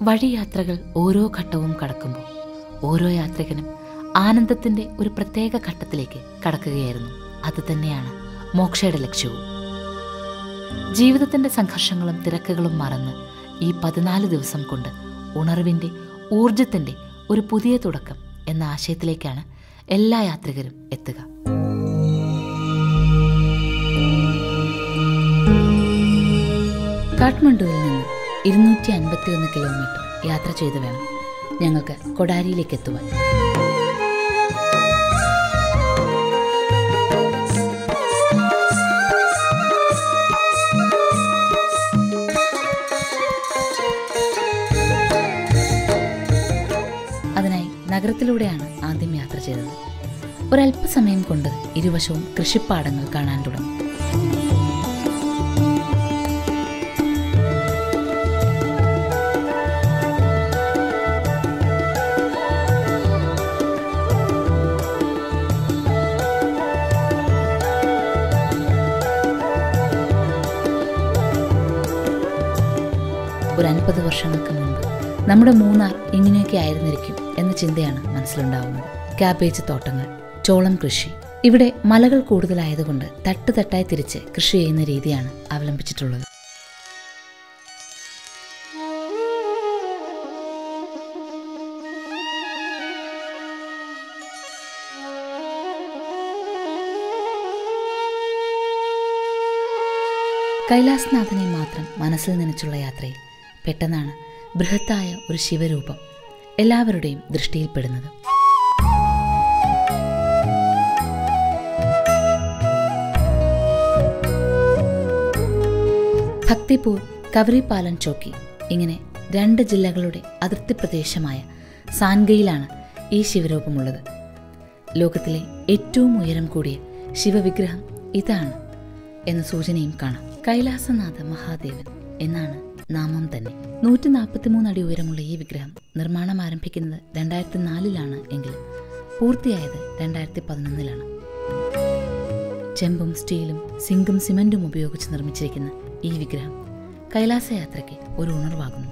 വഴിയാത്രകൾ ഓരോ ഘട്ടവും കടക്കുമ്പോൾ ഓരോ യാത്രികനും ആനന്ദത്തിൻ്റെ ഒരു പ്രത്യേക ഘട്ടത്തിലേക്ക് കടക്കുകയായിരുന്നു. അതുതന്നെയാണ് മോക്ഷയുടെ ലക്ഷ്യവും. ജീവിതത്തിൻ്റെ സംഘർഷങ്ങളും തിരക്കുകളും മറന്ന് ഈ 14 ദിവസം കൊണ്ട് ഉണർവിൻ്റെ ഊർജത്തിൻ്റെ ഒരു പുതിയ തുടക്കം എന്ന ആശയത്തിലേക്കാണ് എല്ലാ യാത്രികരും എത്തുക. കാഠ്മണ്ഡുവിൽ നിന്ന് 251 കിലോമീറ്റർ യാത്ര ചെയ്ത് വേണം ഞങ്ങൾക്ക് കൊഡാരിയിലേക്ക് എത്തുവാൻ. അതിനായി നഗരത്തിലൂടെയാണ് ആദ്യം യാത്ര ചെയ്തത്. ഒരല്പസമയം കൊണ്ട് ഇരുവശവും കൃഷിപ്പാടങ്ങൾ കാണാൻ തുടങ്ങി. ഒരു 50 വർഷങ്ങൾക്ക് മുൻപ് നമ്മുടെ മൂന്നാർ ഇങ്ങനെയൊക്കെ ആയിരുന്നിരിക്കും എന്ന ചിന്തയാണ് മനസ്സിലുണ്ടാവുന്നത്. ക്യാബേജ് തോട്ടങ്ങൾ, ചോളം കൃഷി. ഇവിടെ മലകൾ കൂടുതലായതുകൊണ്ട് തട്ടുതട്ടായി തിരിച്ച് കൃഷി ചെയ്യുന്ന രീതിയാണ് അവലംബിച്ചിട്ടുള്ളത്. കൈലാസനാഥനെ മാത്രം മനസ്സിൽ നനച്ചുള്ള യാത്രയിൽ പെട്ടെന്നാണ് ബൃഹത്തായ ഒരു ശിവരൂപം എല്ലാവരുടെയും ദൃഷ്ടിയിൽപ്പെടുന്നത്. ഭക്തിപൂർ, കവരിപ്പാലൻ ചോക്കി ഇങ്ങനെ 2 ജില്ലകളുടെ അതിർത്തി പ്രദേശമായ സാൻഗയിലാണ് ഈ ശിവരൂപമുള്ളത്. ലോകത്തിലെ ഏറ്റവും ഉയരം കൂടിയ ശിവവിഗ്രഹം ഇതാണ് എന്ന സൂചനയും കാണാം. കൈലാസനാഥ മഹാദേവൻ എന്നാണ് നാമം തന്നെ. 143 അടി ഉയരമുള്ള ഈ വിഗ്രഹം നിർമ്മാണം ആരംഭിക്കുന്നത് 2004 എങ്കിൽ പൂർത്തിയായത് 2011. ചെമ്പും സ്റ്റീലും സിങ്കും സിമന്റും ഉപയോഗിച്ച് നിർമ്മിച്ചിരിക്കുന്ന ഈ വിഗ്രഹം കൈലാസയാത്രയ്ക്ക് ഒരു ഉണർവാകുന്നു.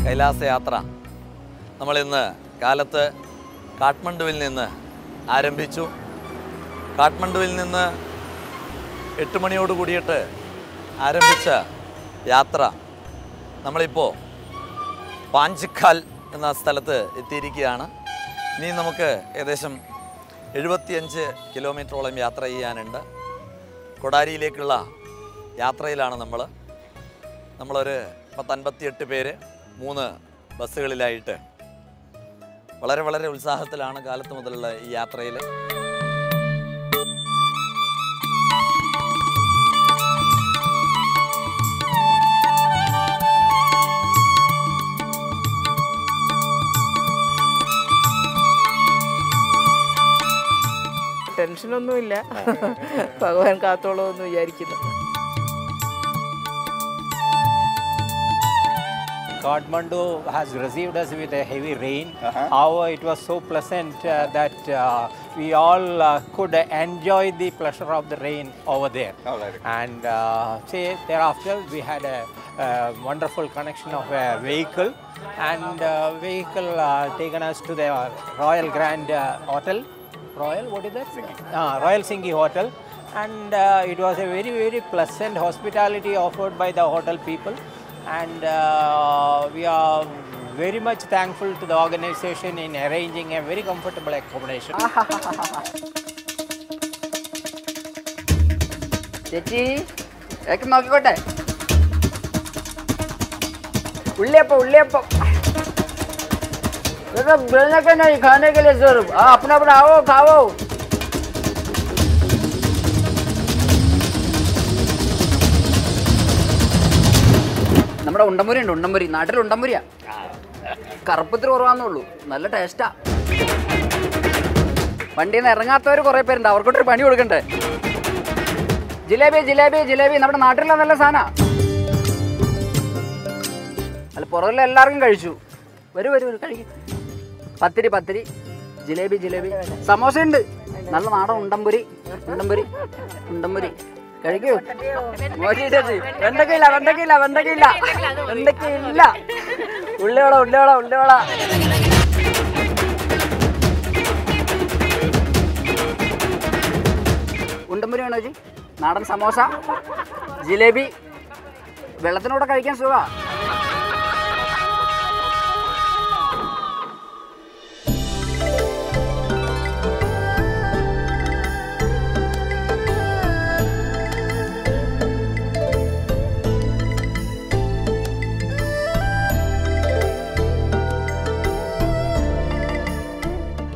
കൈലാസയാത്ര നമ്മളിന്ന് കാലത്ത് കാഠ്മണ്ഡുവിൽ നിന്ന് ആരംഭിച്ചു. കാഠ്മണ്ഡുവിൽ നിന്ന് 8 മണിയോട് കൂടിയിട്ട് ആരംഭിച്ച യാത്ര നമ്മളിപ്പോൾ പാഞ്ചിക്കാൽ എന്ന സ്ഥലത്ത് എത്തിയിരിക്കുകയാണ്. ഇനി നമുക്ക് ഏകദേശം 75 കിലോമീറ്ററോളം യാത്ര ചെയ്യാനുണ്ട്. കൊഡാരിയിലേക്കുള്ള യാത്രയിലാണ് നമ്മളൊരു 58 പേര് 3 ബസ്സുകളിലായിട്ട് വളരെ വളരെ ഉത്സാഹത്തിലാണ് കാലത്ത് മുതലുള്ള ഈ യാത്രയിൽ. ടെൻഷനൊന്നുമില്ല, ഭഗവാൻ കാത്തോളൂ എന്ന് വിചാരിക്കുന്നു. Kathmandu has received us with a heavy rain. However, it was so pleasant that we all could enjoy the pleasure of the rain over there. And thereafter we had a wonderful connection of a vehicle, and vehicle taken us to the Royal Grand Hotel. What is that? Royal Singhi Hotel. And it was a very, very pleasant hospitality offered by the hotel people. And we are very much thankful to the organization in arranging a very comfortable accommodation. ചേച്ചി നോക്കിക്കോട്ടെ. उल्लेप बेलने के नहीं, खाने के लिए sir. अपना अपना आओ खाओ. നമ്മുടെ ഉണ്ടമ്പുരി ഉണ്ട്. നാട്ടിൽ ഉണ്ടമ്പുരിയാ. കറുപ്പത്തിൽ കുറവാന്നുള്ളൂ, നല്ല ടേസ്റ്റാ. വണ്ടിയിൽ നിന്ന് ഇറങ്ങാത്തവർ കുറേ പേരുണ്ട്, അവർക്കൊട്ടൊരു പണി കൊടുക്കണ്ടേ. ജിലേബി ജിലേബി ജിലേബി നമ്മുടെ നാട്ടിലുള്ള നല്ല സാധന. അല്ല പുറകിൽ എല്ലാവർക്കും കഴിച്ചു. വരൂ വരൂ വരൂ കഴിക്കും. പത്തിരി പത്തിരി, ജിലേബി ജിലേബി, സമോസ ഉണ്ട്, നല്ല നാടൻ ഉണ്ടംപുരി ഉണ്ടംപുരി ഉണ്ടംപുരി. കഴിക്കൂ. വെണ്ടക്കയില്ല വെണ്ടക്കയില്ല വെണ്ടക്കയില്ല വെണ്ടക്കയില്ല. ഉള്ളിവള ഉള്ളിവള ഉള്ളിവള. ഉണ്ടംപുരി വേണോ ചേച്ചി? നാടൻ സമോസ, ജിലേബി, വെള്ളത്തിനൂടെ കഴിക്കാൻ സുഖാ.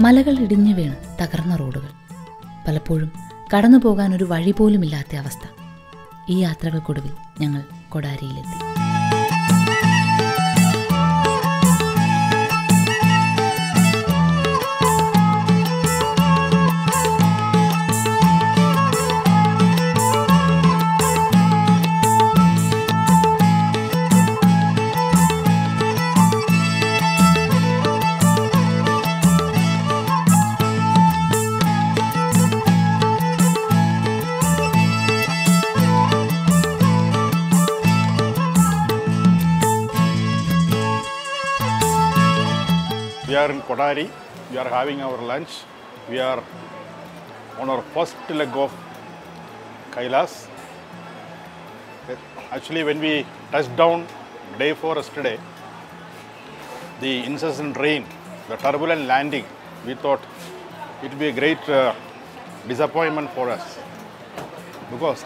മലകൾ ഇടിഞ്ഞു വീണ് തകർന്ന റോഡുകൾ, പലപ്പോഴും കടന്നു പോകാൻ ഒരു വഴി പോലുമില്ലാത്ത അവസ്ഥ. ഈ യാത്രകൾക്കൊടുവിൽ ഞങ്ങൾ കൊടാരിയിലെത്തി. We are in Kodari. We are having our lunch. We are on our first leg of Kailas. Actually, when we touched down day 4 yesterday, the incessant rain, the turbulent landing, we thought it would be a great disappointment for us, because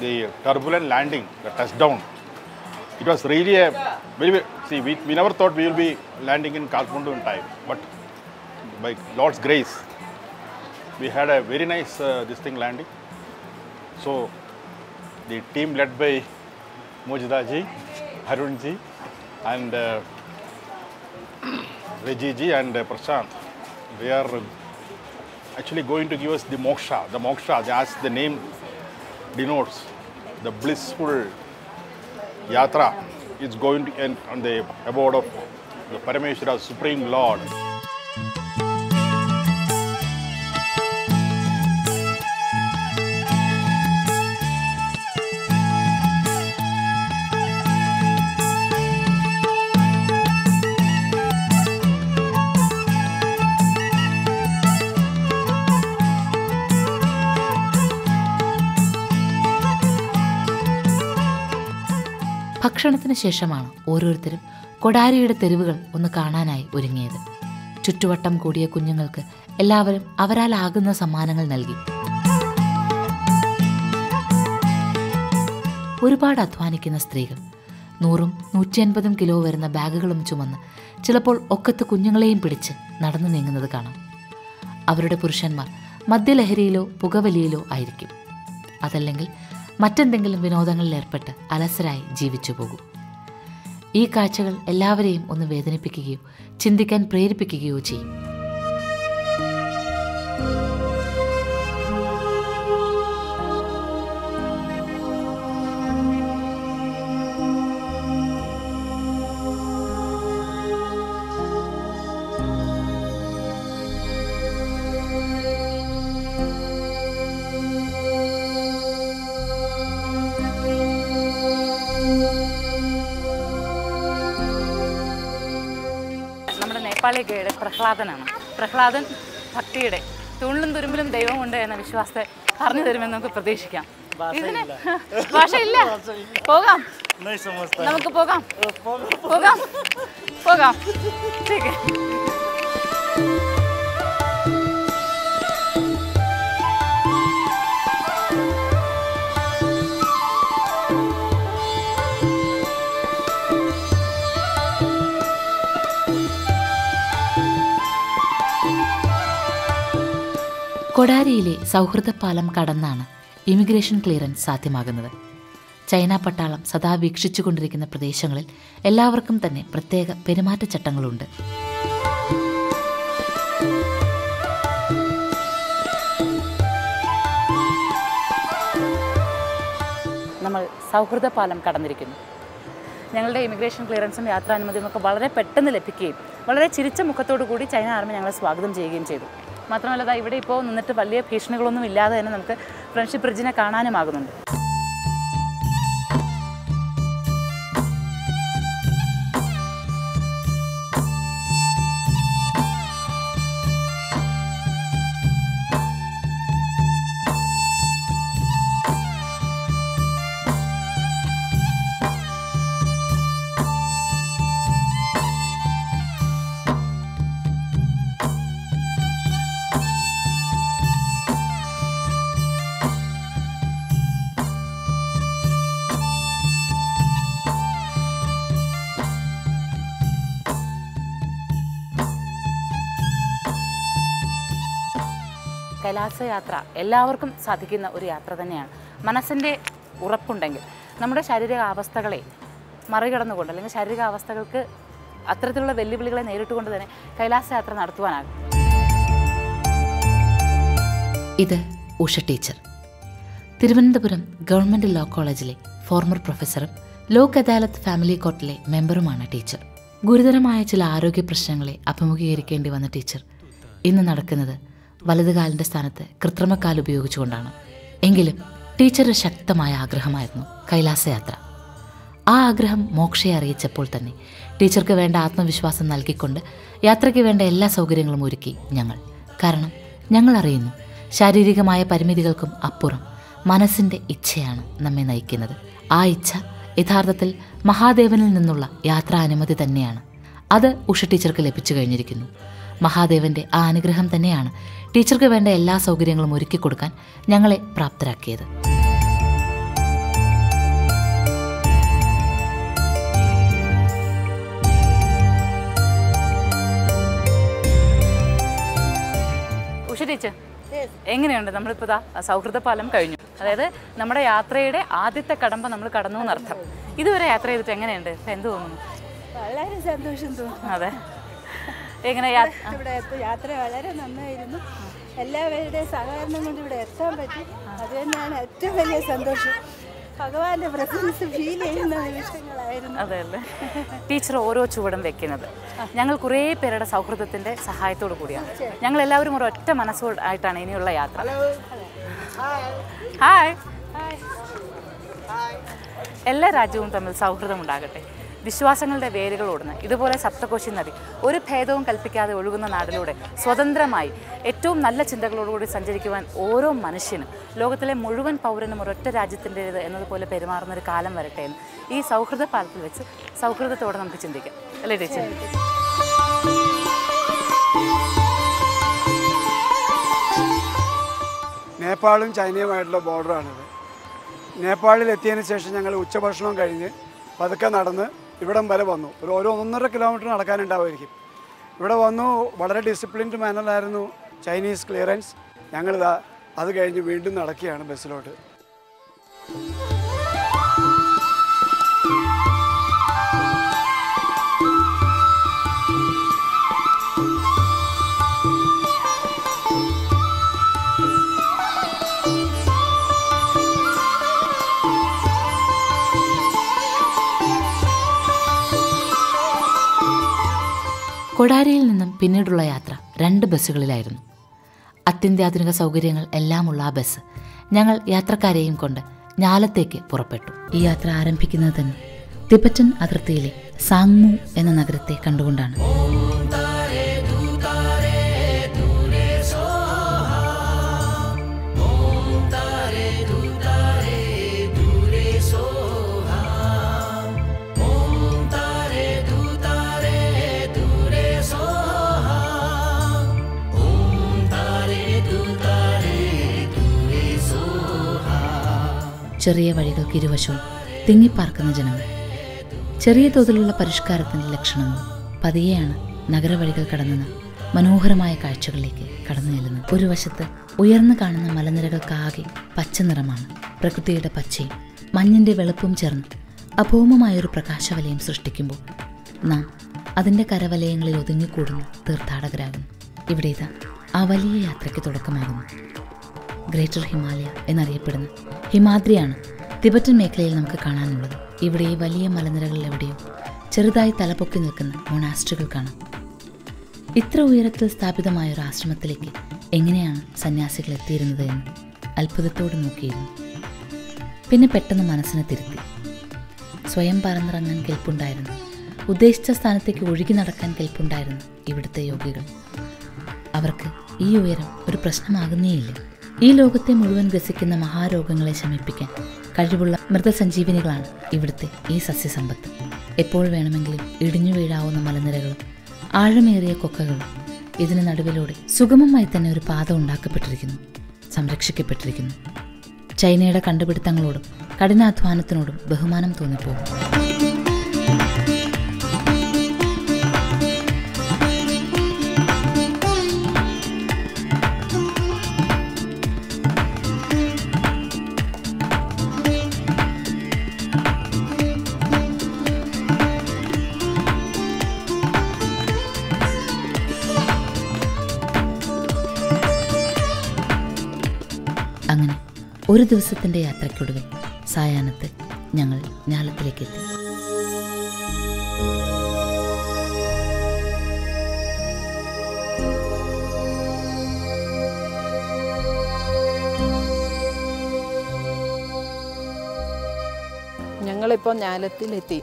the turbulent landing, the touchdown, it was really a very, see, we never thought we will be landing in Kathmandu in time, but by Lord's grace, we had a very nice landing. So the team led by Mojida ji, Harun ji, and Reggie ji and Prashant, they are actually going to give us the moksha. The moksha, as the name denotes, the blissful yatra is going to end on the abode of the Parameshwara Supreme Lord. ഭക്ഷണത്തിന് ശേഷമാണ് ഓരോരുത്തരും കൊടാരിയുടെ തെരുവുകൾ ഒന്ന് കാണാനായി ഒരുങ്ങിയത്. ചുറ്റുവട്ടം കൂടിയ കുഞ്ഞുങ്ങൾക്ക് എല്ലാവരും അവരാലാകുന്ന സമ്മാനങ്ങൾ നൽകി. ഒരുപാട് അധ്വാനിക്കുന്ന സ്ത്രീകൾ 100-150 കിലോ വരുന്ന ബാഗുകളും ചുമന്ന് ചിലപ്പോൾ ഒക്കത്ത് കുഞ്ഞുങ്ങളെയും പിടിച്ച് നടന്നു നീങ്ങുന്നത് കാണാം. അവരുടെ പുരുഷന്മാർ മദ്യലഹരിയിലോ പുകവലിയിലോ ആയിരിക്കും. അതല്ലെങ്കിൽ മറ്റെന്തെങ്കിലും വിനോദങ്ങളിൽ ഏർപ്പെട്ട് അലസരായി ജീവിച്ചു പോകും. ഈ കാഴ്ചകൾ എല്ലാവരെയും ഒന്ന് വേദനിപ്പിക്കുകയോ ചിന്തിക്കാൻ പ്രേരിപ്പിക്കുകയോ ചെയ്യും. നേപ്പാളി ഗൈഡ് പ്രഹ്ലാദനാണ്. പ്രഹ്ലാദൻ ഭക്തിയുടെ തൂണിലും തുരുമ്പിലും ദൈവമുണ്ട് എന്ന വിശ്വാസത്തെ പറഞ്ഞു തരുമെന്ന് നമുക്ക് പ്രതീക്ഷിക്കാം. ഇതിന് ഭാഷയില്ല. പോകാം, നമുക്ക് പോകാം പോകാം പോകാം. ശരി. കൊടാരിയിലെ സൗഹൃദപ്പാലം കടന്നാണ് ഇമിഗ്രേഷൻ ക്ലിയറൻസ് സാധ്യമാകുന്നത്. ചൈന പട്ടാളം സദാ വീക്ഷിച്ചുകൊണ്ടിരിക്കുന്ന പ്രദേശങ്ങളിൽ എല്ലാവർക്കും തന്നെ പ്രത്യേക പെരുമാറ്റച്ചട്ടങ്ങളുണ്ട്. നമ്മൾ സൗഹൃദ പാലം കടന്നിരിക്കുന്നു. ഞങ്ങളുടെ ഇമിഗ്രേഷൻ ക്ലിയറൻസും യാത്രാനുമതിയും ഒക്കെ വളരെ പെട്ടെന്ന് ലഭിക്കുകയും വളരെ ചിരിച്ച മുഖത്തോടു കൂടി ചൈന ആർമി ഞങ്ങളെ സ്വാഗതം ചെയ്യുകയും ചെയ്തു. മാത്രമല്ല ഇവിടെ ഇപ്പോൾ നിന്നിട്ട് വലിയ ഭീഷണികളൊന്നും ഇല്ലാതെ തന്നെ നമുക്ക് ഫ്രണ്ട്ഷിപ്പ് ബ്രിഡ്ജിനെ കാണാനുമാകുന്നുണ്ട്. കൈലാസയാത്ര എല്ലാവർക്കും സാധിക്കുന്ന ഒരു യാത്ര തന്നെയാണ്. മനസ്സിൻ്റെ ഉറപ്പുണ്ടെങ്കിൽ നമ്മുടെ ശാരീരികാവസ്ഥകളെ മറികടന്നുകൊണ്ട് അല്ലെങ്കിൽ ശാരീരികാവസ്ഥകൾക്ക് അത്തരത്തിലുള്ള വെല്ലുവിളികളെ നേരിട്ടുകൊണ്ട് തന്നെ കൈലാസയാത്ര നടത്തുവാനാകും. ഇത് Usha teacher, Thiruvananthapuram government law കോളേജിലെ former പ്രൊഫസറും Lok Adalat family കോർട്ടിലെ മെമ്പറുമാണ് teacher. ഗുരുതരമായ ചില ആരോഗ്യ പ്രശ്നങ്ങളെ അഭിമുഖീകരിക്കേണ്ടി വന്ന ടീച്ചർ ഇന്ന് നടക്കുന്നത് വലതുകാലിൻ്റെ സ്ഥാനത്ത് കൃത്രിമക്കാൽ ഉപയോഗിച്ചുകൊണ്ടാണ്. എങ്കിലും ടീച്ചറുടെ ശക്തമായ ആഗ്രഹമായിരുന്നു കൈലാസയാത്ര. ആ ആഗ്രഹം മോക്ഷയെ അറിയിച്ചപ്പോൾ തന്നെ ടീച്ചർക്ക് വേണ്ട ആത്മവിശ്വാസം നൽകിക്കൊണ്ട് യാത്രയ്ക്ക് വേണ്ട എല്ലാ സൗകര്യങ്ങളും ഒരുക്കി ഞങ്ങൾ. കാരണം ഞങ്ങൾ അറിയുന്നു, ശാരീരികമായ പരിമിതികൾക്കും അപ്പുറം മനസ്സിൻ്റെ ഇച്ഛയാണ് നമ്മെ നയിക്കുന്നത്. ആ ഇച്ഛ യഥാർത്ഥത്തിൽ മഹാദേവനിൽ നിന്നുള്ള യാത്രാനുമതി തന്നെയാണ്. അത് ഉഷ ടീച്ചർക്ക് ലഭിച്ചു കഴിഞ്ഞിരിക്കുന്നു. മഹാദേവൻ്റെ ആ അനുഗ്രഹം തന്നെയാണ് ടീച്ചർക്ക് വേണ്ട എല്ലാ സൗകര്യങ്ങളും ഒരുക്കി കൊടുക്കാൻ ഞങ്ങളെ പ്രാപ്തരാക്കിയത്. ഉഷ ടീച്ചർ, എങ്ങനെയുണ്ട്? നമ്മളിപ്പോൾ സൗഹൃദ പാലം കഴിഞ്ഞു. അതായത് നമ്മുടെ യാത്രയുടെ ആദ്യത്തെ കടമ്പ നമ്മൾ കടന്നു എന്നർത്ഥം. ഇതുവരെ യാത്ര ചെയ്തിട്ട് എങ്ങനെയുണ്ട്? എന്ത് തോന്നുന്നു? വളരെ സന്തോഷം തോന്നുന്നു. അതെ, എങ്ങനെ ഇവിടെ യാത്ര വളരെ നന്നായിരുന്നു. എല്ലാവരുടെയും സഹകരണം കൊണ്ട് ഇവിടെ എത്താൻ പറ്റി. അത് തന്നെയാണ് ഏറ്റവും വലിയ സന്തോഷം. ഭഗവാന്റെ പ്രസൻസ് ഫീൽ ചെയ്യുന്ന നിമിഷങ്ങളായിരുന്നു. അതെയല്ലേ? ടീച്ചർ ഓരോ ചുവടും വെക്കുന്നത് ഞങ്ങൾ കുറേ പേരുടെ സൗഹൃദത്തിൻ്റെ സഹായത്തോടു കൂടിയാണ്. ഞങ്ങൾ എല്ലാവരും ഒരു ഒറ്റ മനസ്സോടായിട്ടാണ് ഇനിയുള്ള യാത്ര. ഹായ്. എല്ലാ രാജ്യവും തമ്മിൽ സൗഹൃദം ഉണ്ടാകട്ടെ. വിശ്വാസങ്ങളുടെ വേരുകളോടുന്ന ഇതുപോലെ സപ്തകോശി നദി ഒരു ഭേദവും കൽപ്പിക്കാതെ ഒഴുകുന്ന നാടിലൂടെ സ്വതന്ത്രമായി ഏറ്റവും നല്ല ചിന്തകളോടുകൂടി സഞ്ചരിക്കുവാൻ ഓരോ മനുഷ്യനും, ലോകത്തിലെ മുഴുവൻ പൗരനും ഒരൊറ്റ രാജ്യത്തിൻ്റേത് എന്നതുപോലെ പെരുമാറുന്നൊരു കാലം വരട്ടെ എന്ന് ഈ സൗഹൃദ പാലത്തിൽ വെച്ച് സൗഹൃദത്തോടെ നമുക്ക് ചിന്തിക്കാം. അല്ലേ ടീച്ചർ? നേപ്പാളും ചൈനയുമായിട്ടുള്ള ബോർഡറാണിത്. നേപ്പാളിൽ എത്തിയതിന് ശേഷം ഞങ്ങൾ ഉച്ചഭക്ഷണം കഴിഞ്ഞ് പതുക്കെ നടന്ന് ഇവിടം വരെ വന്നു. ഒരു 1.5 കിലോമീറ്റർ നടക്കാനുണ്ടാവുമായിരിക്കും. ഇവിടെ വന്നു. വളരെ ഡിസിപ്ലിൻഡ് മാനറിലായിരുന്നു ചൈനീസ് ക്ലിയറൻസ്. ഞങ്ങളിതാ അത് കഴിഞ്ഞ് വീണ്ടും നടക്കുകയാണ് ബസ്സിലോട്ട്. കൊടാരിയിൽ നിന്നും പിന്നീടുള്ള യാത്ര 2 ബസ്സുകളിലായിരുന്നു. അത്യന്താധുനിക സൗകര്യങ്ങൾ എല്ലാമുള്ള ആ ബസ് ഞങ്ങൾ യാത്രക്കാരെയും കൊണ്ട് ഞാലത്തേക്ക് പുറപ്പെട്ടു. ഈ യാത്ര ആരംഭിക്കുന്നത് തന്നെ തിബറ്റൻ അതിർത്തിയിലെ സാങ്മു എന്ന നഗരത്തെ കണ്ടുകൊണ്ടാണ്. ചെറിയ വഴികൾക്ക് ഇരുവശവും തിങ്ങിപ്പാർക്കുന്ന ജനങ്ങൾ, ചെറിയ തോതിലുള്ള പരിഷ്കാരത്തിൻ്റെ ലക്ഷണങ്ങൾ. പതിയെയാണ് നഗരവഴികൾ കടന്നുന്ന മനോഹരമായ കാഴ്ചകളിലേക്ക് കടന്നു ചെല്ലുന്നത്. ഒരു വശത്ത് ഉയർന്നു കാണുന്ന മലനിരകൾക്കാകെ പച്ച നിറമാണ്. പ്രകൃതിയുടെ പച്ചയും മഞ്ഞിൻ്റെ വെളുപ്പും ചേർന്ന് അഭൗമമായൊരു പ്രകാശവലയം സൃഷ്ടിക്കുമ്പോൾ നാം അതിൻ്റെ കരവലയങ്ങളിൽ ഒതുങ്ങിക്കൂടുന്ന തീർത്ഥാടകരാകുന്നു. ഇവിടെ ഇതാ ആ വലിയ യാത്രയ്ക്ക് തുടക്കമാകുന്നു. ഗ്രേറ്റർ ഹിമാലയ എന്നറിയപ്പെടുന്ന ഹിമാദ്രിയാണ് തിബറ്റൻ മേഖലയിൽ നമുക്ക് കാണാനുള്ളത്. ഇവിടെ ഈ വലിയ മലനിരകളിലെവിടെയോ ചെറുതായി തലപൊക്കി നിൽക്കുന്ന മൊണാസ്ട്രികൾ കാണാം. ഇത്ര ഉയരത്തിൽ സ്ഥാപിതമായ ഒരു ആശ്രമത്തിലേക്ക് എങ്ങനെയാണ് സന്യാസികൾ എത്തിയിരുന്നത് എന്ന് അത്ഭുതത്തോடு നോക്കിയിരുന്നു. പിന്നെ പെട്ടെന്ന് മനസ്സിനെ തിരുത്തി. സ്വയം പറന്നിറങ്ങാൻ കെൽപ്പുണ്ടായിരുന്നു, ഉദ്ദേശിച്ച സ്ഥാനത്തേക്ക് ഒഴുകി നടക്കാൻ കെൽപ്പുണ്ടായിരുന്നു ഇവിടുത്തെ യോഗികൾ. അവർക്ക് ഈ ഉയരം ഒരു പ്രശ്നമാകുന്നേയില്ല. ഈ ലോകത്തെ മുഴുവൻ ഗ്രസിക്കുന്ന മഹാരോഗങ്ങളെ ശമിപ്പിക്കാൻ കഴിവുള്ള മൃതസഞ്ജീവനികളാണ് ഇവിടുത്തെ ഈ സസ്യസമ്പത്ത്. എപ്പോൾ വേണമെങ്കിലും ഇടിഞ്ഞു വീഴാവുന്ന മലനിരകളും ആഴമേറിയ കൊക്കകളും ഇതിന് നടുവിലൂടെ സുഗമമായി തന്നെ ഒരു പാത ഉണ്ടാക്കപ്പെട്ടിരിക്കുന്നു, സംരക്ഷിക്കപ്പെട്ടിരിക്കുന്നു. ചൈനയുടെ കണ്ടുപിടുത്തങ്ങളോടും കഠിനാധ്വാനത്തിനോടും ബഹുമാനം തോന്നിപ്പോകും. അങ്ങനെ ഒരു ദിവസത്തിൻ്റെ യാത്രയ്ക്കൊടുവിൽ സായാഹ്നത്തിൽ ഞങ്ങൾ ഞാലത്തിലേക്കെത്തി. ഞങ്ങളിപ്പോൾ ഞാലത്തിലെത്തി.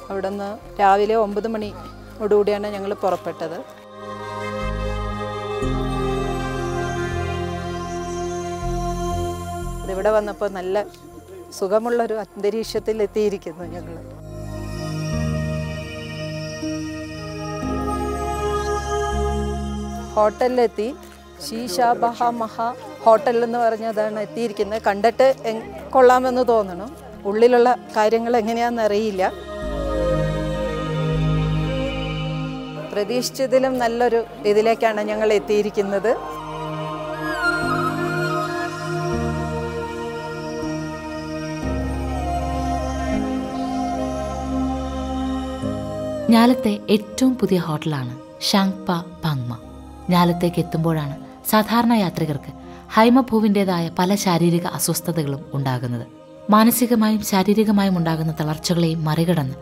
അവിടെ നിന്ന് രാവിലെ 9 മണിയോടുകൂടിയാണ് ഞങ്ങൾ പുറപ്പെട്ടത്. ഇവിടെ വന്നപ്പോൾ നല്ല സുഖമുള്ളൊരു അന്തരീക്ഷത്തിൽ എത്തിയിരിക്കുന്നു ഞങ്ങൾ. ഹോട്ടലിലെത്തി. ശീശാബഹ മഹ ഹോട്ടൽ എന്ന് പറഞ്ഞതാണ് എത്തിയിരിക്കുന്നത്. കണ്ടിട്ട് കൊള്ളാമെന്ന് തോന്നണം. ഉള്ളിലുള്ള കാര്യങ്ങൾ എങ്ങനെയാണെന്ന് അറിയില്ല. പ്രതീക്ഷിച്ചതിലും നല്ലൊരു ഇതിലേക്കാണ് ഞങ്ങൾ എത്തിയിരിക്കുന്നത്. ഞാലത്തെ ഏറ്റവും പുതിയ ഹോട്ടലാണ് ഷാങ്പ പാങ്മ. ഞാലത്തേക്ക് എത്തുമ്പോഴാണ് സാധാരണ യാത്രികർക്ക് ഹൈമഭൂവിൻ്റെതായ പല ശാരീരിക അസ്വസ്ഥതകളും ഉണ്ടാകുന്നത്. മാനസികമായും ശാരീരികമായും ഉണ്ടാകുന്ന തളർച്ചകളെയും മറികടന്ന്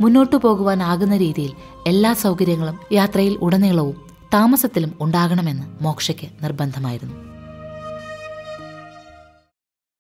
മുന്നോട്ടു പോകുവാനാകുന്ന രീതിയിൽ എല്ലാ സൗകര്യങ്ങളും യാത്രയിൽ ഉടനീളവും താമസത്തിലും ഉണ്ടാകണമെന്ന് മോക്ഷയ്ക്ക് നിർബന്ധമായിരുന്നു.